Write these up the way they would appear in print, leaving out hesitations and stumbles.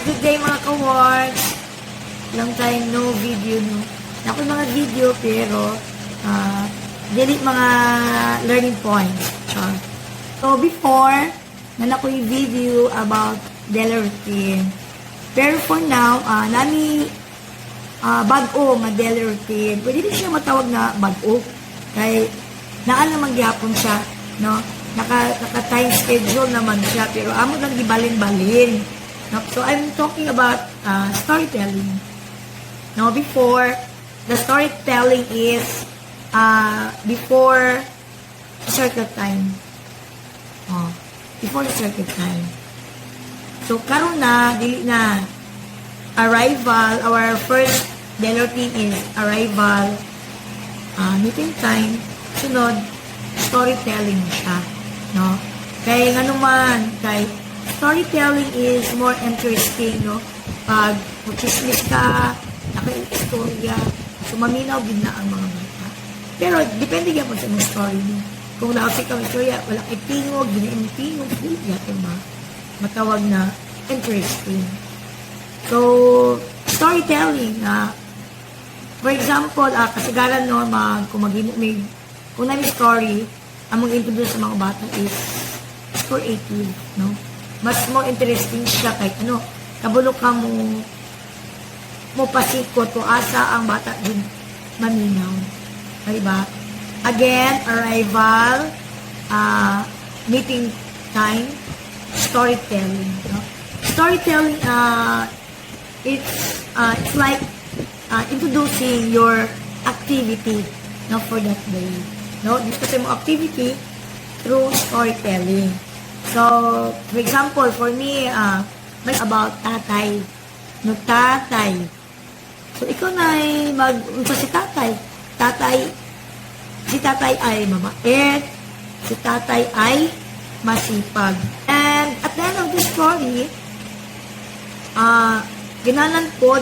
good day mga ka-works. Long time no video, no? Ako mga video, pero delete mga learning points. So, before, nana ko yung video about daily routine. Pero for now, nami bag-o nga daily routine. Pwede din siya matawag na bag-o. Kaya, naan naman gyapon siya, no? Naka-time schedule naman siya, pero amo lang gibalin-balin. No? So, I'm talking about storytelling. No, before, the storytelling is before circle time. Before the circle time. So, karon na, dili na, arrival, our first daily routine is arrival, meeting time, sunod, storytelling siya. No? Kaya nga naman, kay storytelling is more interesting, no? Pag chismis ka, naka-istorya, so maminaw din na ang mga bata. Pero, depende yan po sa mga story mo. Kung nakasik ang istorya, wala kay tingog, ginaing-tingog, hindi natin matawag na interesting. So, storytelling, for example, kasagaran no, kung may story, ang mag-introduce sa mga bata is creative, no? Mas more interesting siya kahit ano, kabulok ka mo pasikot o asa ang bata din maminaw. Diba? Again, arrival, meeting time, storytelling. No? Storytelling, it's like introducing your activity, no, for that day. No, discuss mo activity through storytelling. So, for example, for me, may about tatay. No, tatay. So, ikaw na ay si tatay. Si tatay ay mabait. Si tatay ay masipag. And at the end of the story, ginanan po,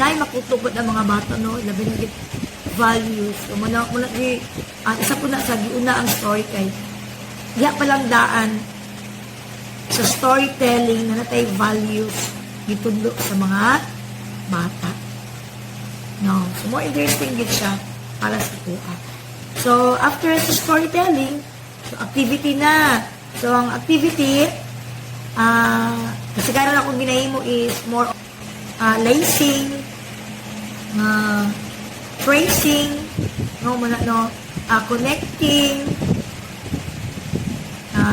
naay makutubot ng mga bata, no? Labi na values. So, isa po na sa giuna ang story kay diya palang daan sa storytelling na natay values gitudlo sa mga bata. No? So, more interesting gid siya para sa tuwa. So, after sa storytelling, so, activity na. So, ang activity, kasagaran akong ginahimo is more lacing, tracing, no, connecting,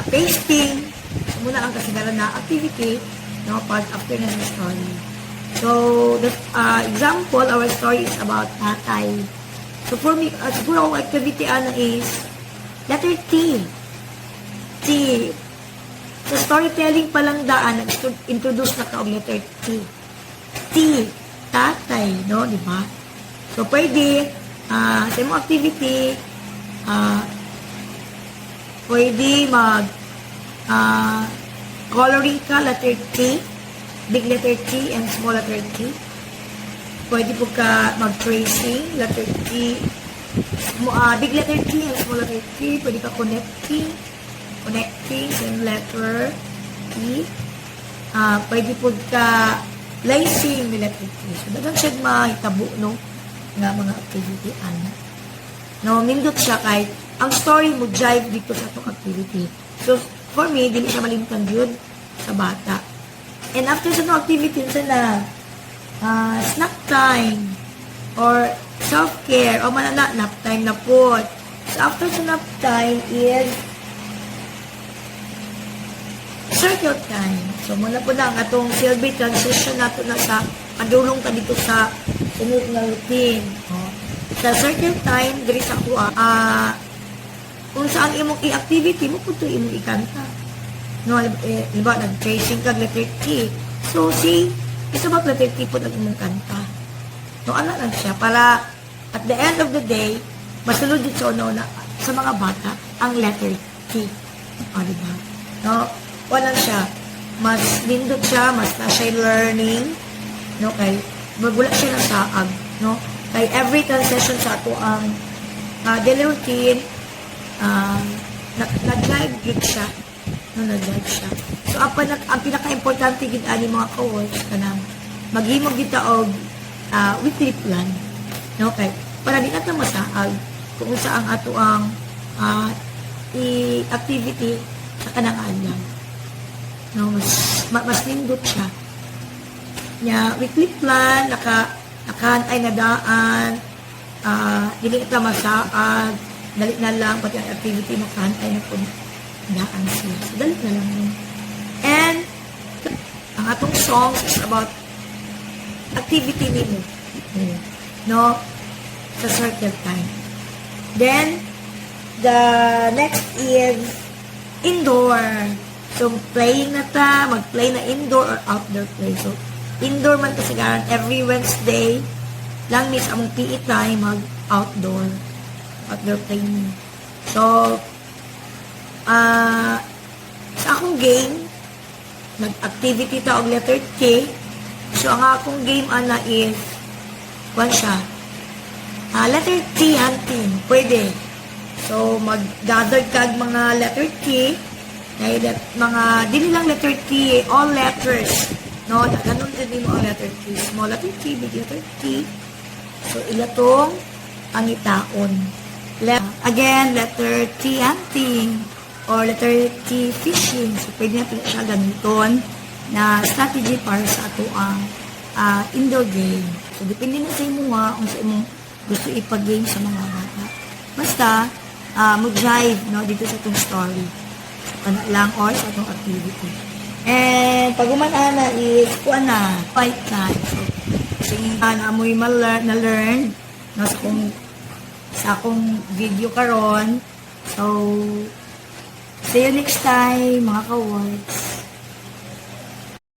pasting. So, muna ang kasagaran na activity, no, pag after na sa story. So, the example, our story is about tatay. So, for me, siguro ang activity is letter T. T. Sa storytelling palang daan, nag-introduce na ka og letter T. T. Tatay, no, di ba? So, pwede, sa mga activity, pwede coloring ka, letter T, big letter T and small letter T. Pwede po ka mag-tracing, letter T, big letter T and small letter T. Pwede ka connecting, same letter T. Pwede po ka lacing with letter T. So, dagang siya mahitabo, no? Nga mga activity, no, nindot siya kahit ang story mo jive dito sa itong activity. So, for me, dili siya malimtan yun sa bata. And after sa itong activity, na snack time or self-care o nap time na po. So, after sa nap time is circle time. So, muna po na ang atong silbi transition nato na sa padulong ka dito sa sunod na routine. Sa circle time, diri sa kuha, kung saan imong i-activity mo, kung ito imong ikanta. No, diba, nag-tracing kag letter T. So, isa ba letter T po nag-imong kanta? No, ano lang siya, para at the end of the day, masulod dito sa mga bata, ang letter T. Diba? No, wala siya. Mas lindot siya, mas na siya learning, no, kay magula siya ng saag, no, kay every transition sa ato ang daily routine, nag-live gig siya, no, nag-live siya. So, ang pinaka-importante gid ani mga ka-works kanang maghimog kita og weekly plan. No, okay. Para di natin masaag kung sa ang ato ang activity sa kanang adlaw. No, mas nindot siya. Weekly plan, nakahantay na daan, dili ita masaag, dali na lang, pati ang activity, nakahantay na po daan siya. So, dali na lang yun. And, ang atong songs is about activity nimo. No? Sa circle time. Then, the next is indoor. So, playing na ta, mag-play na indoor or outdoor play. So, indoor man kasi garan every Wednesday lang miss among PE time mag-outdoor. Outdoor playing. So, sa akong game, nag-activity ta og letter K. So, ang akong game ana is siya. Letter T hunting. Pwede. So, mag-gather kag mga letter T. Mga, di lang letter T, all letters. No, ganun din mo ang letter T. Small letter T, big letter T. So, ilatong ang itaon. Again, letter T hunting or letter T fishing. So, pwede natin siya gamiton na strategy para sa ato ang indoor game. So, depende na sa imo kung sa imong gusto ipag-game sa mga bata. Basta, mag-drive no, dito sa itong story. So, lang or sa itong activity. And, pag umana is, fight time. So, amoy na-learn no, sa akong video karon. So, see you next time, mga ka-words.